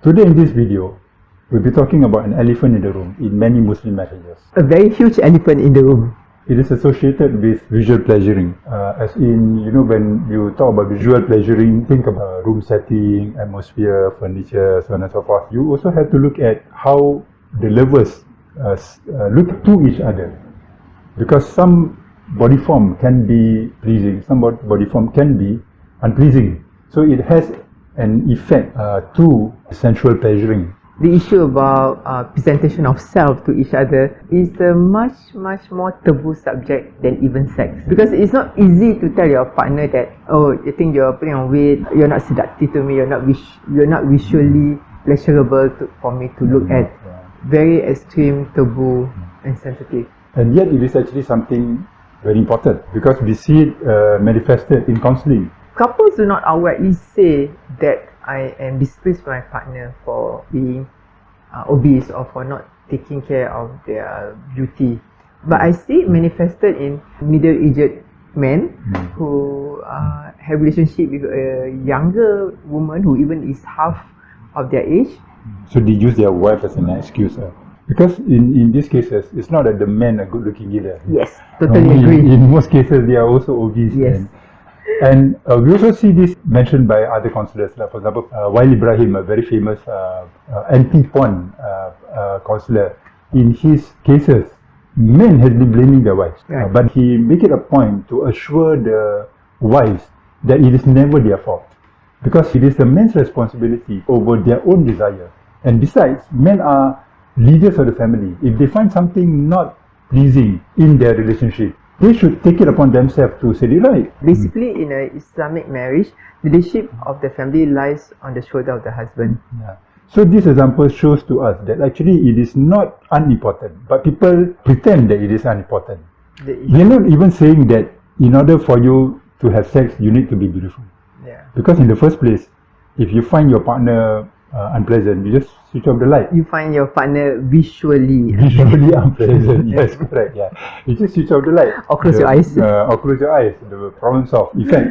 Today in this video, we'll be talking about an elephant in the room in many Muslim marriages. A very huge elephant in the room. It is associated with visual pleasuring. As in, when you talk about visual pleasuring, think about room setting, atmosphere, furniture, so on and so forth. You also have to look at how the lovers look to each other. Because some body form can be pleasing, some body form can be unpleasing. So it has an effect to sensual pleasuring. The issue about presentation of self to each other is a much more taboo subject than even sex. Because it's not easy to tell your partner that, oh, you think you're putting on weight, you're not seductive to me, you're not visually pleasurable for me to look at. Very extreme, taboo, and sensitive. And yet it is actually something very important because we see it manifested in counselling. Couples do not outrightly say that I am displeased with my partner for being obese or for not taking care of their beauty. But I see it manifested in middle-aged men who have relationship with a younger woman who even is half of their age. So they use their wife as an excuse. Because in these cases, it's not that the men are good looking either. Yes, totally agree. In most cases, they are also obese. Yes. And we also see this mentioned by other counsellors. Like for example, Wael Ibrahim, a very famous anti-porn counsellor. In his cases, men has been blaming their wives. Right. But he make it a point to assure the wives that it is never their fault. Because it is the men's responsibility over their own desire. And besides, men are leaders of the family. If they find something not pleasing in their relationship, they should take it upon themselves to set it right. Basically, in an Islamic marriage, the leadership of the family lies on the shoulder of the husband. Yeah. So this example shows to us that actually it is not unimportant, but people pretend that it is unimportant. They're not even saying that in order for you to have sex, you need to be beautiful. Yeah. Because in the first place, if you find your partner unpleasant, you just switch off the light. You find your partner visually unpleasant. Yes, correct. Yeah, you just switch off the light or close your eyes. Or close your eyes. The problem solved. In fact,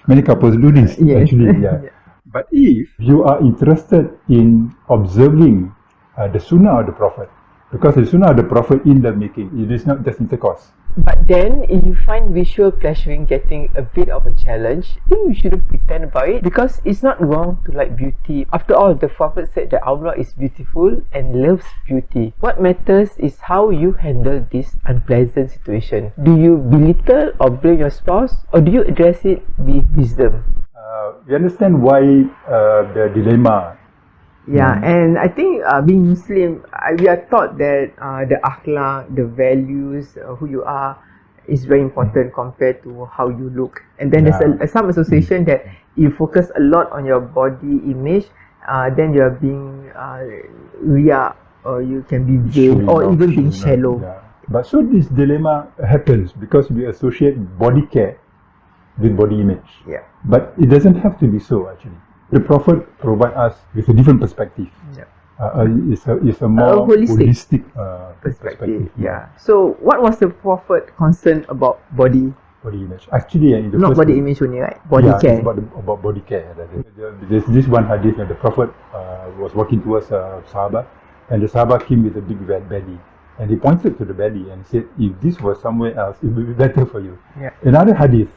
many couples do this. Yes. Actually, yeah. But if you are interested in observing the Sunnah of the Prophet, because the Sunnah of the Prophet in lovemaking, it is not just intercourse. But then, if you find visual pleasuring getting a bit of a challenge, then you shouldn't pretend about it because it's not wrong to like beauty. After all, the Prophet said that Allah is beautiful and loves beauty. What matters is how you handle this unpleasant situation. Do you belittle or blame your spouse, or do you address it with wisdom? We understand why the dilemma. Yeah, and I think being Muslim, we are taught that the akhlaq, the values, who you are, is very important compared to how you look. And then there's some association that you focus a lot on your body image, then you are being riya, or you can be vain, or even being shallow. Yeah. But so this dilemma happens because we associate body care with body image. Yeah. But it doesn't have to be so actually. The Prophet provides us with a different perspective. Yeah. It's a more holistic perspective. Yeah. So, what was the Prophet concerned about body image? Actually, in the not body image only, right? Body care. It's about body care. There's this one hadith that the Prophet was walking towards Sahaba, and the Sahaba came with a big belly, and he pointed to the belly and said, "If this was somewhere else, it would be better for you." Yeah. Another hadith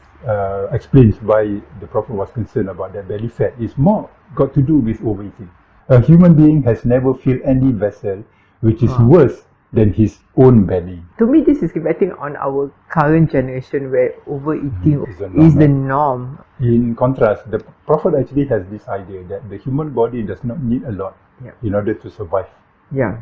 explains why the Prophet was concerned about that belly fat. It's more got to do with overeating. A human being has never filled any vessel which is worse than his own belly. To me, this is reflecting on our current generation where overeating is the norm. In contrast, the Prophet actually has this idea that the human body does not need a lot in order to survive. Yeah.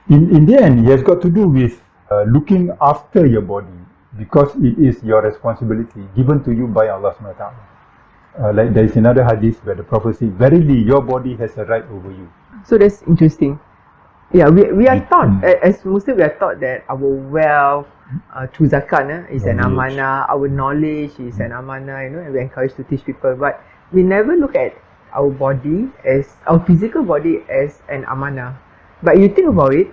In the end, it has got to do with looking after your body, because it is your responsibility given to you by Allah subhanahu wa ta'ala. Like there is another hadith where the Prophet says, "Verily, your body has a right over you." So that's interesting. Yeah, we are taught, as Muslims, we are taught that our wealth through zakat is an amanah, our knowledge is an amanah, and we encourage to teach people. But we never look at our body our physical body as an amanah. But you think about it,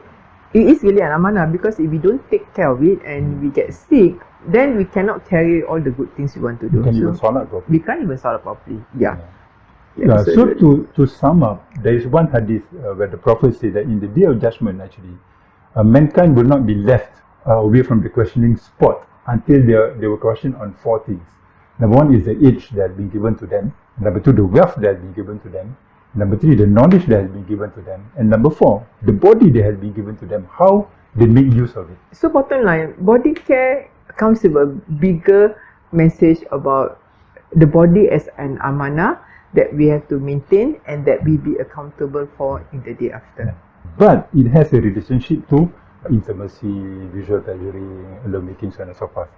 it is really an amanah, because if we don't take care of it and we get sick, then we cannot carry all the good things we want to do. We can't even salat properly. We can't even salat properly. Yeah. So to sum up, there is one hadith where the Prophet said that in the day of judgment, actually, mankind will not be left away from the questioning spot until they were questioned on four things. Number one is the age that has been given to them. Number two, the wealth that has been given to them. Number three, the knowledge that has been given to them. And number four, the body that has been given to them, how they make use of it. So bottom line, body care comes with a bigger message about the body as an amanah that we have to maintain and that we be accountable for in the day after. But it has a relationship to intimacy, visual pleasuring, lovemaking, so on and so forth.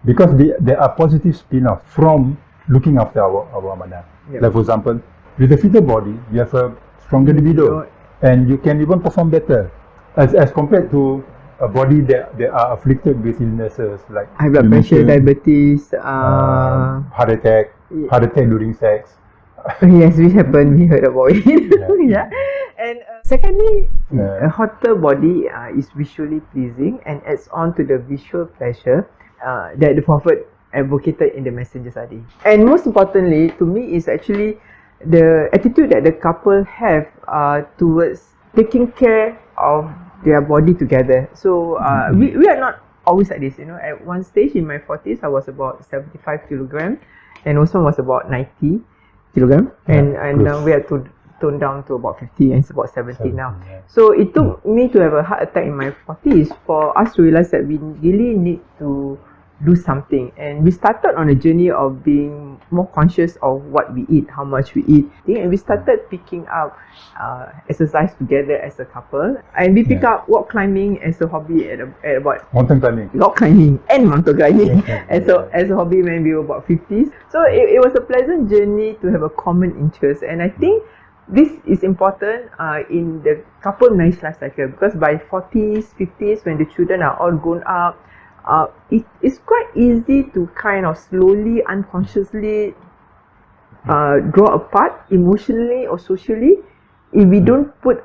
Because there are positive spin-offs from looking after our amanah. Yep. Like for example, with a fitter body, you have a stronger libido, and you can even perform better as compared to a body that they are afflicted with illnesses like high blood pressure, diabetes, heart attack during sex. Yes, which happened. We heard about it. Yeah. And secondly, a hotter body is visually pleasing and adds on to the visual pleasure that the Prophet advocated in the Messenger's hadith. And most importantly, to me, is actually the attitude that the couple have towards taking care of their body together. So we are not always like this. At one stage in my 40s, I was about 75 kilograms, and Osman was about 90 kilogram, and now we had to tone down to about 50, and it's about 70 now. Yeah. So it took me to have a heart attack in my 40s for us to realize that we really need to do something, and we started on a journey of being more conscious of what we eat, how much we eat, and we started picking up exercise together as a couple, and we pick up rock climbing as a hobby at about mountain climbing, rock climbing and mountain climbing as a hobby when we were about 50s. So it was a pleasant journey to have a common interest, and I think this is important in the couple marriage life cycle, because by 40s, 50s, when the children are all grown up, it's quite easy to kind of slowly, unconsciously draw apart emotionally or socially if we don't put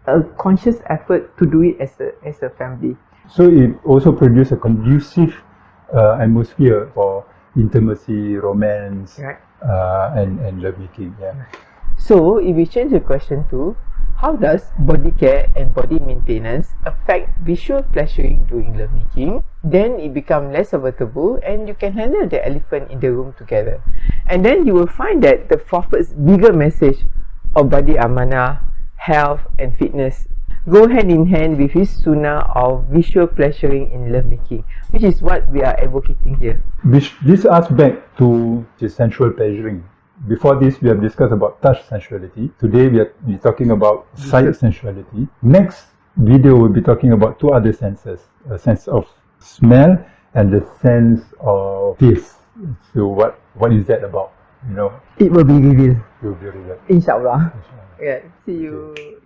a conscious effort to do it as a family. So it also produces a conducive atmosphere for intimacy, romance, right. and lovemaking. Yeah. So if we change the question to, how does body care and body maintenance affect visual pleasuring during lovemaking? Then it becomes less of a taboo, and you can handle the elephant in the room together. And then you will find that the Prophet's bigger message of body amanah, health and fitness go hand in hand with his sunnah of visual pleasuring in lovemaking, which is what we are advocating here. This asks back to the sensual pleasuring. Before this, we have discussed about touch sensuality. Today, we're talking about sight sensuality. Next video, we'll be talking about two other senses: a sense of smell and the sense of taste. So, what is that about? It will be revealed. It will be revealed. Inshallah. Yeah. See you. Okay.